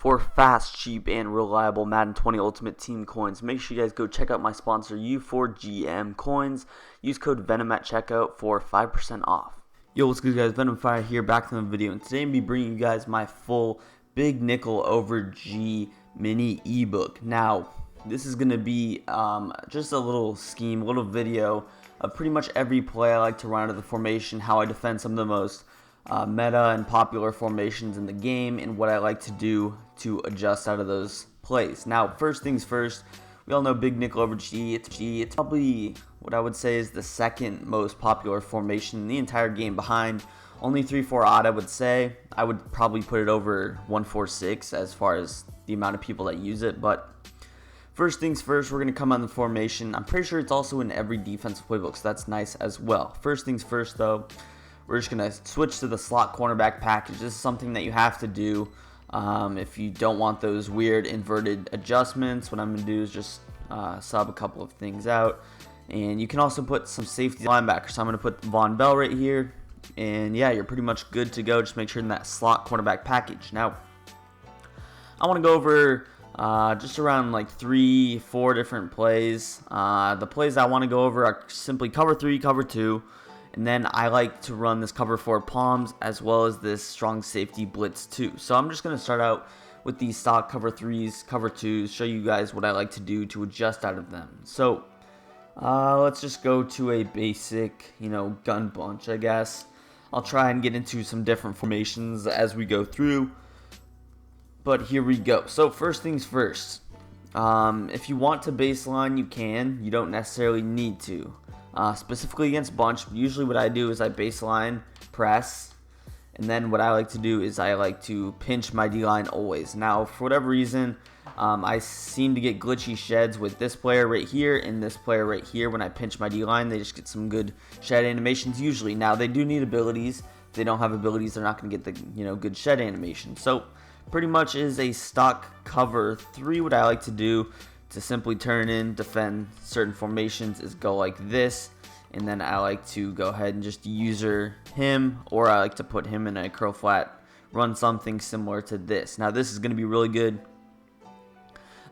For fast, cheap, and reliable Madden 20 Ultimate Team coins, make sure you guys go check out my sponsor U4GM Coins. Use code VENM at checkout for 5% off. Yo, what's good guys? Venom Fire here, back from the video, and today I'm going to be bringing you guys my full Big Nickel over G mini ebook. Now, this is going to be just a little scheme, a little video of pretty much every play I like to run out of the formation, how I defend some of the most meta and popular formations in the game, and what I like to do to adjust out of those plays. Now, first things first, we all know Big Nickel over G. It's probably what I would say is the second most popular formation in the entire game, behind only 3-4 odd. I would say I would probably put it over 1-4-6 as far as the amount of people that use it. But first things first, we're going to come on the formation. I'm pretty sure it's also in every defensive playbook, so that's nice as well. First things first though, we're just going to switch to the slot cornerback package. This is something that you have to do if you don't want those weird inverted adjustments. What I'm going to do is just sub a couple of things out. And you can also put some safety linebackers. So I'm going to put Von Bell right here. And yeah, you're pretty much good to go. Just make sure in that slot cornerback package. Now, I want to go over just around like 3-4 different plays. The plays I want to go over are simply cover 3, cover 2. And then I like to run this cover 4 palms as well as this strong safety blitz 2. So I'm just going to start out with these stock cover 3s, cover 2s, show you guys what I like to do to adjust out of them. So let's just go to a basic, gun bunch, I guess. I'll try and get into some different formations as we go through. But here we go. So first things first, if you want to baseline, you can. You don't necessarily need to. Specifically against bunch, usually what I do is I baseline, press, and then what I like to do is I like to pinch my D-line always. Now, for whatever reason, I seem to get glitchy sheds with this player right here and this player right here. When I pinch my D-line, they just get some good shed animations usually. Now, they do need abilities. If they don't have abilities, they're not going to get the good shed animation. So, pretty much is a stock cover 3. What I like to do to simply turn in, defend certain formations is go like this, and then I like to go ahead and just user him, or I like to put him in a curl flat, run something similar to this. Now this is going to be really good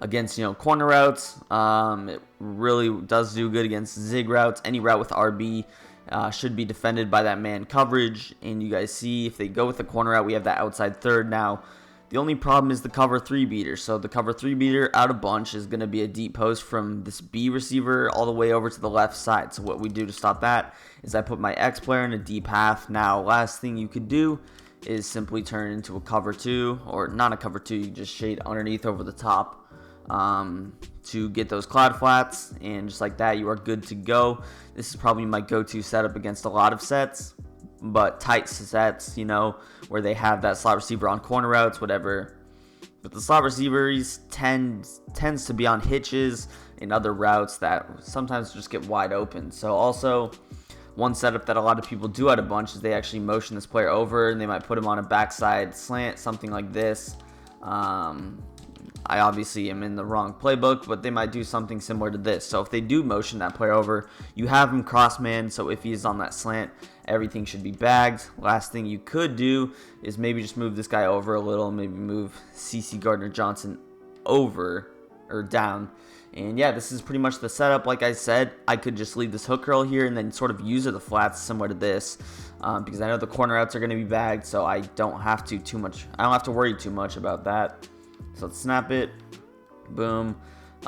against corner routes. It really does do good against zig routes. Any route with RB should be defended by that man coverage, and you guys see if they go with the corner route, we have that outside third. Now the only problem is the cover 3 beater. So the cover 3 beater out of bunch is going to be a deep post from this B receiver all the way over to the left side. So what we do to stop that is I put my X player in a deep half. Now, last thing you could do is simply turn it into a cover 2, or not a cover 2, you just shade underneath over the top to get those cloud flats, and just like that, you are good to go. This is probably my go-to setup against a lot of sets, but tight sets, where they have that slot receiver on corner routes, whatever. But the slot receiver tends to be on hitches in other routes that sometimes just get wide open. So also, one setup that a lot of people do out of bunch is they actually motion this player over, and they might put him on a backside slant, something like this. I obviously am in the wrong playbook, but they might do something similar to this. So if they do motion that player over, you have him cross-man, so if he's on that slant, everything should be bagged. Last thing you could do is maybe just move this guy over a little, maybe move CC Gardner-Johnson over or down. And yeah, this is pretty much the setup. Like I said, I could just leave this hook curl here and then sort of use the flats similar to this, because I know the corner outs are going to be bagged, so I don't have to worry too much about that. So let's snap it, boom.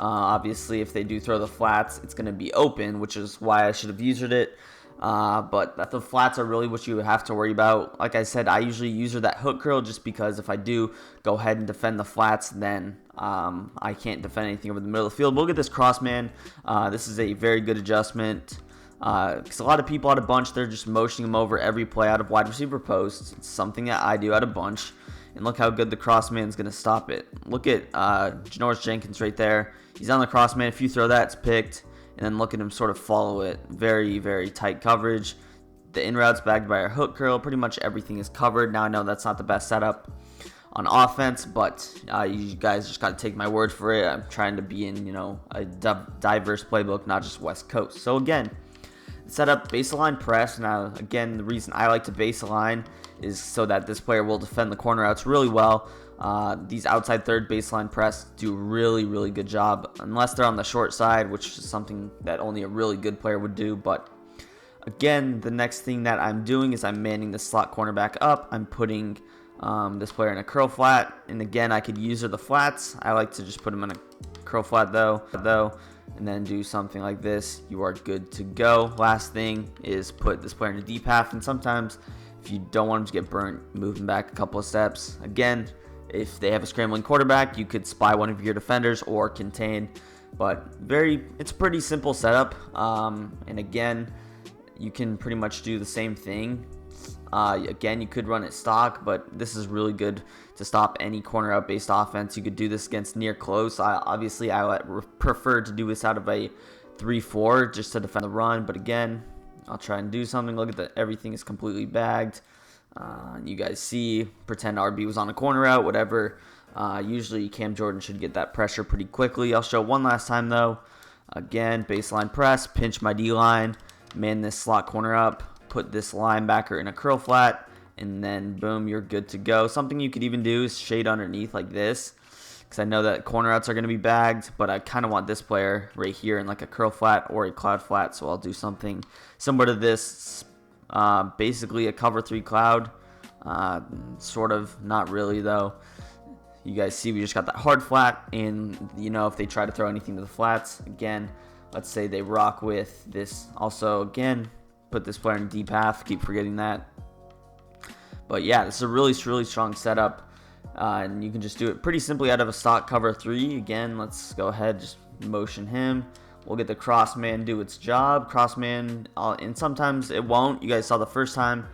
Obviously, if they do throw the flats, it's going to be open, which is why I should have used it. But the flats are really what you have to worry about. Like I said, I usually use that hook curl just because if I do go ahead and defend the flats, then I can't defend anything over the middle of the field. We'll get this crossman. This is a very good adjustment. Because a lot of people out of bunch, they're just motioning them over every play out of wide receiver post. It's something that I do out of bunch. And look how good the crossman is going to stop it. Look at Janoris Jenkins right there. He's on the crossman. If you throw that, it's picked. And then look at him sort of follow it. Very, very tight coverage. The in route's bagged by our hook curl. Pretty much everything is covered. Now I know that's not the best setup on offense, but you guys just got to take my word for it. I'm trying to be in, a diverse playbook, not just West Coast. So again, set up baseline press. Now, again, the reason I like to baseline is so that this player will defend the corner outs really well. These outside third baseline press do a really good job, unless they're on the short side, which is something that only a really good player would do. But again, the next thing that I'm doing is I'm manning the slot cornerback up. I'm putting this player in a curl flat, and again, I could use the flats. I like to just put him in a curl flat though, and then do something like this. You are good to go. Last thing is put this player in a deep half, and sometimes if you don't want him to get burnt, move him back a couple of steps. Again, if they have a scrambling quarterback, you could spy one of your defenders or contain, but it's a pretty simple setup. And again, you can pretty much do the same thing. Again, you could run it stock, but this is really good to stop any corner out based offense. You could do this against near close. Obviously, I prefer to do this out of a 3-4 just to defend the run, but again, I'll try and do something. Look at that, everything is completely bagged. You guys see, pretend RB was on a corner out, whatever. Usually Cam Jordan should get that pressure pretty quickly. I'll show one last time though. Again, baseline press, pinch my D-line, man this slot corner up, put this linebacker in a curl flat, and then boom, you're good to go. Something you could even do is shade underneath like this, because I know that corner outs are going to be bagged, but I kind of want this player right here in like a curl flat or a cloud flat, so I'll do something similar to this. Basically a cover 3 cloud, sort of, not really though. You guys see we just got that hard flat, and you know, if they try to throw anything to the flats, again, let's say they rock with this. Also, again, put this player in deep half, keep forgetting that. But yeah, this is a really strong setup, and you can just do it pretty simply out of a stock cover 3. Again, let's go ahead, just motion him. We'll get the cross man do its job. Cross man, and sometimes it won't. You guys saw the first time.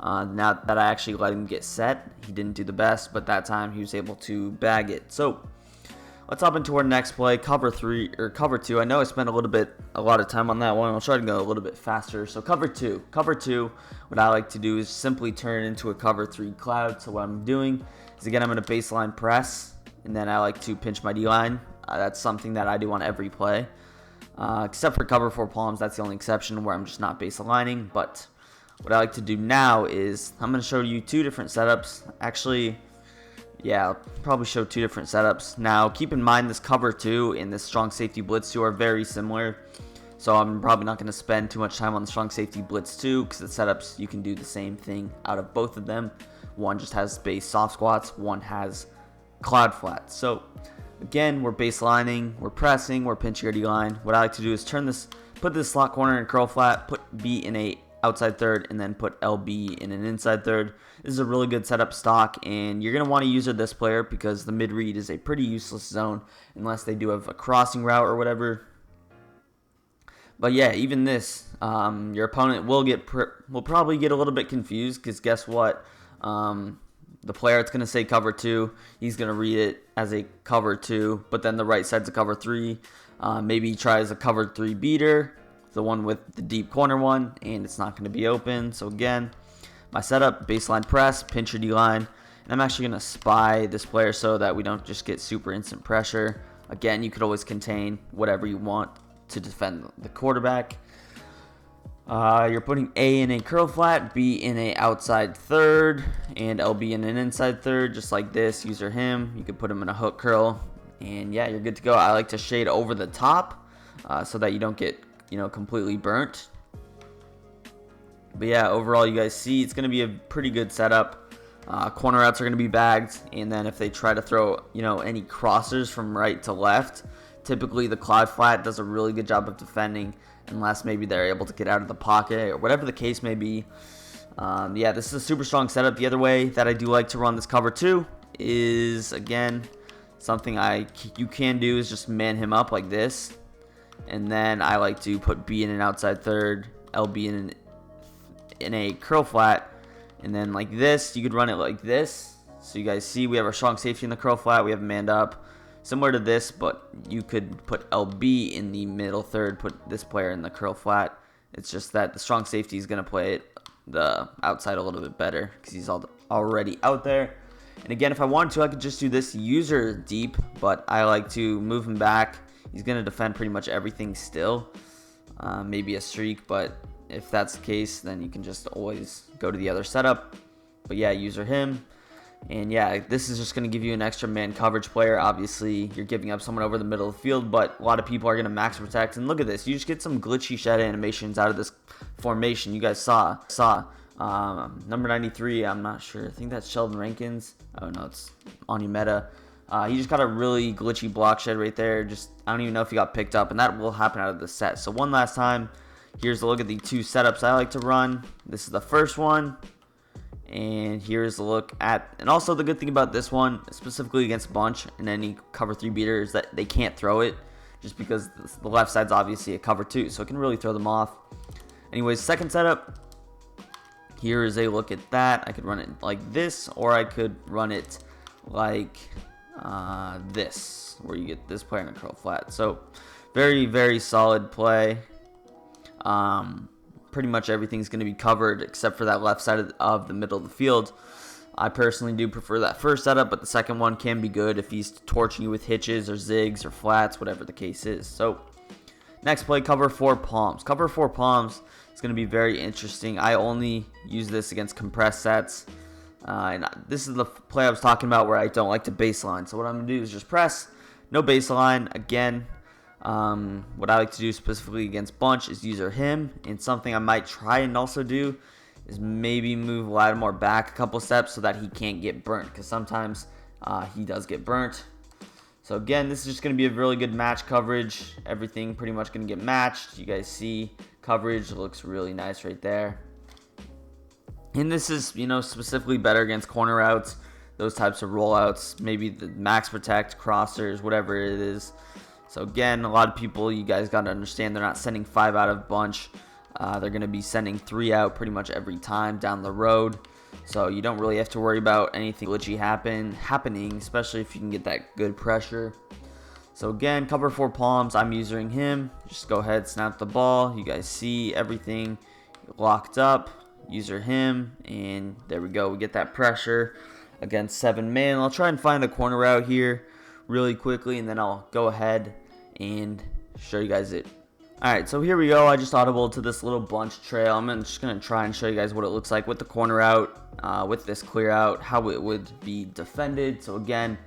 Now that I actually let him get set, he didn't do the best, but that time he was able to bag it. So let's hop into our next play, cover 3 or cover 2. I know I spent a lot of time on that one. I'll try to go a little bit faster. So cover 2, what I like to do is simply turn it into a cover 3 cloud. So what I'm doing is, again, I'm going to baseline press, and then I like to pinch my D-line. That's something that I do on every play. Except for cover 4 palms, that's the only exception where I'm just not base aligning. But what I like to do now is I'm going to show you 2 different setups. Actually, yeah, I'll probably show 2 different setups. Now, keep in mind this cover 2 and this strong safety blitz 2 are very similar. So I'm probably not going to spend too much time on the strong safety blitz 2, because the setups, you can do the same thing out of both of them. One just has base soft squats, one has cloud flats. So again, we're baselining, we're pressing, we're pinching our D-line. What I like to do is put this slot corner in a curl flat, put B in a outside third, and then put LB in an inside third. This is a really good setup stock, and you're going to want to use this player because the mid-read is a pretty useless zone unless they do have a crossing route or whatever. But yeah, even this, your opponent will probably get a little bit confused, because guess what? The player that's going to say cover 2, he's going to read it as a cover 2, but then the right side's a cover 3. Maybe he tries a cover 3 beater, the one with the deep corner one, and it's not going to be open. So again, my setup, baseline press, pinch your D-line, and I'm actually going to spy this player so that we don't just get super instant pressure. Again, you could always contain whatever you want to defend the quarterback. You're putting A in a curl flat, B in a outside third, and LB in an inside third, just like this. User him. You could put him in a hook curl, and yeah, you're good to go. I like to shade over the top so that you don't get completely burnt. But yeah, overall, you guys see it's going to be a pretty good setup. Corner outs are going to be bagged, and then if they try to throw any crossers from right to left, typically the cloud flat does a really good job of defending, unless maybe they're able to get out of the pocket or whatever the case may be. Yeah, this is a super strong setup. The other way that I do like to run this cover 2 is, again, something you can do is just man him up like this, and then I like to put B in an outside third, LB in a curl flat, and then like this. You could run it like this. So you guys see we have our strong safety in the curl flat. We have manned up. Similar to this, but you could put LB in the middle third, put this player in the curl flat. It's just that the strong safety is going to play it the outside a little bit better because he's already out there. And again, if I wanted to, I could just do this user deep, but I like to move him back. He's going to defend pretty much everything still. Maybe a streak, but if that's the case, then you can just always go to the other setup. But yeah, user him. And yeah, this is just going to give you an extra man coverage player. Obviously, you're giving up someone over the middle of the field, but a lot of people are going to max protect. And look at this. You just get some glitchy shed animations out of this formation. You guys saw. Number 93, I'm not sure. I think that's Sheldon Rankins. Oh, no, it's Onumeta. He just got a really glitchy block shed right there. I don't even know if he got picked up, and that will happen out of the set. So one last time, here's a look at the two setups I like to run. This is the first one. And here's a look at, and also the good thing about this one, specifically against bunch and any cover 3 beater, is that they can't throw it, just because the left side's obviously a cover 2, so it can really throw them off. Anyways, second setup, here is a look at that. I could run it like this, or I could run it like this, where you get this player in a curl flat. So very, very solid play. Pretty much everything's going to be covered except for that left side of the middle of the field. I personally do prefer that first setup, but the second one can be good if he's torching you with hitches or zigs or flats, whatever the case is. So next play, cover 4 palms. Cover 4 palms is going to be very interesting. I only use this against compressed sets. And this is the play I was talking about where I don't like to baseline. So what I'm going to do is just press, no baseline. Again, what I like to do specifically against bunch is user him, and something I might try and also do is maybe move Lattimore back a couple steps so that he can't get burnt, because sometimes he does get burnt. So again, this is just going to be a really good match coverage. Everything pretty much going to get matched. You guys see coverage looks really nice right there. And this is, specifically better against corner routes, those types of rollouts, maybe the max protect, crossers, whatever it is. So again, a lot of people, you guys got to understand, they're not sending 5 out of bunch. They're going to be sending 3 out pretty much every time down the road. So you don't really have to worry about anything glitchy happening, especially if you can get that good pressure. So again, cover 4 palms, I'm using him. Just go ahead, snap the ball. You guys see everything locked up. User him, and there we go. We get that pressure against 7 man. I'll try and find the corner route here really quickly, and then I'll go ahead and show you guys it. Alright, so here we go. I just audibled to this little bunch trail. I'm just going to try and show you guys what it looks like with the corner out, with this clear out, how it would be defended. So again,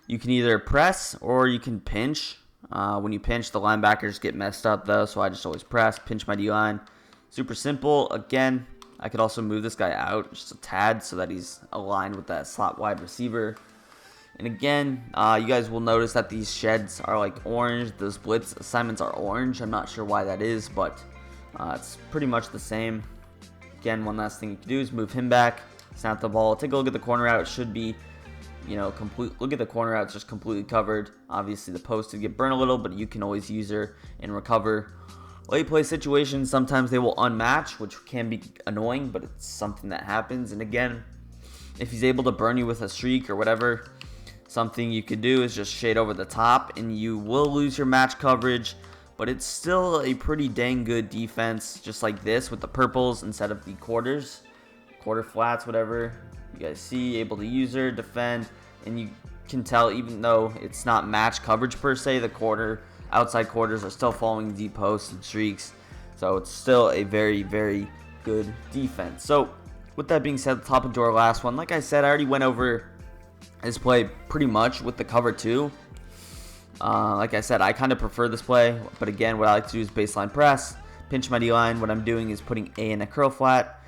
you can either press or you can pinch. When you pinch, the linebackers get messed up though, so I just always press, pinch my D-line. Super simple. Again, I could also move this guy out just a tad so that he's aligned with that slot wide receiver. And again, you guys will notice that these sheds are like orange. Those blitz assignments are orange. I'm not sure why that is, but it's pretty much the same. Again, one last thing you can do is move him back, snap the ball. Take a look at the corner out. It should be, complete. Look at the corner out. It's just completely covered. Obviously, the post did get burned a little, but you can always use her and recover. Late play situations, sometimes they will unmatch, which can be annoying, but it's something that happens. And again, if he's able to burn you with a streak or whatever, something you could do is just shade over the top, and you will lose your match coverage, but it's still a pretty dang good defense, just like this with the purples instead of the quarter flats, whatever. You guys see, able to use her, defend, and you can tell even though it's not match coverage per se, the outside quarters are still following deep posts and streaks, so it's still a very, very good defense. So with that being said, the top into our last one. Like I said, I already went over this play pretty much with the cover 2. Like I said, I kind of prefer this play, but again, what I like to do is baseline press, pinch my D-line. What I'm doing is putting A in a curl flat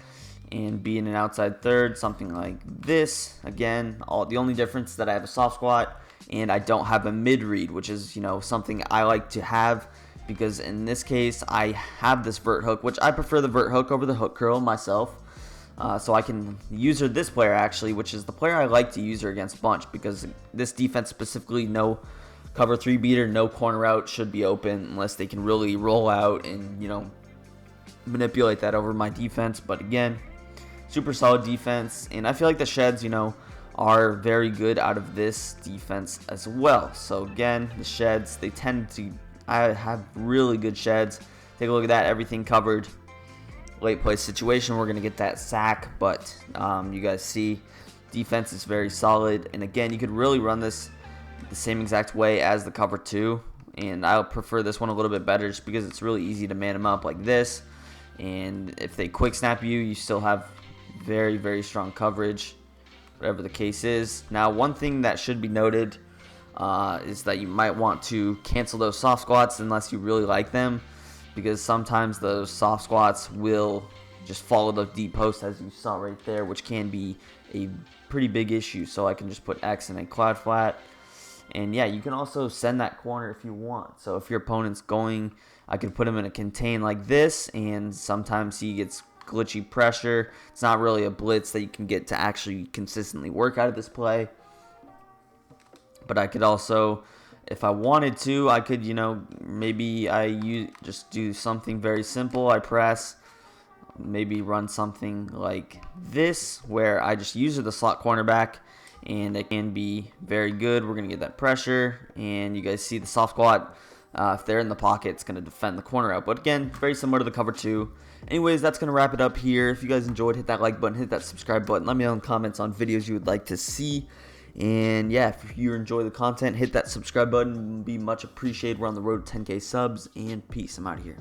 and B in an outside third, something like this. Again, the only difference is that I have a soft squat and I don't have a mid read, which is something I like to have, because in this case I have this vert hook, which I prefer the vert hook over the hook curl myself. So I can use her this player actually, which is the player I like to use her against bunch, because this defense specifically, no cover 3 beater, no corner out should be open unless they can really roll out and manipulate that over my defense. But again, super solid defense, and I feel like the sheds are very good out of this defense as well. So again, the sheds, I have really good sheds. Take a look at that, everything covered. Late play situation, we're going to get that sack, but you guys see defense is very solid. And again, you could really run this the same exact way as the cover 2, and I prefer this one a little bit better just because it's really easy to man them up like this, and if they quick snap you, you still have very, very strong coverage. whatever the case is. Now, one thing that should be noted is that you might want to cancel those soft squats unless you really like them, because sometimes those soft squats will just follow the deep post as you saw right there, which can be a pretty big issue. So I can just put X in a quad flat. And yeah, you can also send that corner if you want. So if your opponent's going, I could put him in a contain like this, and sometimes he gets glitchy pressure. It's not really a blitz that you can get to actually consistently work out of this play. But I could also, if I wanted to, I could, maybe just do something very simple. I press, maybe run something like this, where I just use the slot cornerback, and it can be very good. We're going to get that pressure, and you guys see the soft squat. If they're in the pocket, it's going to defend the corner out. But again, very similar to the cover 2. Anyways, that's going to wrap it up here. If you guys enjoyed, hit that like button, hit that subscribe button. Let me know in the comments on videos you would like to see. And yeah, if you enjoy the content, hit that subscribe button. It would be much appreciated. We're on the road to 10K subs, and peace. I'm out of here.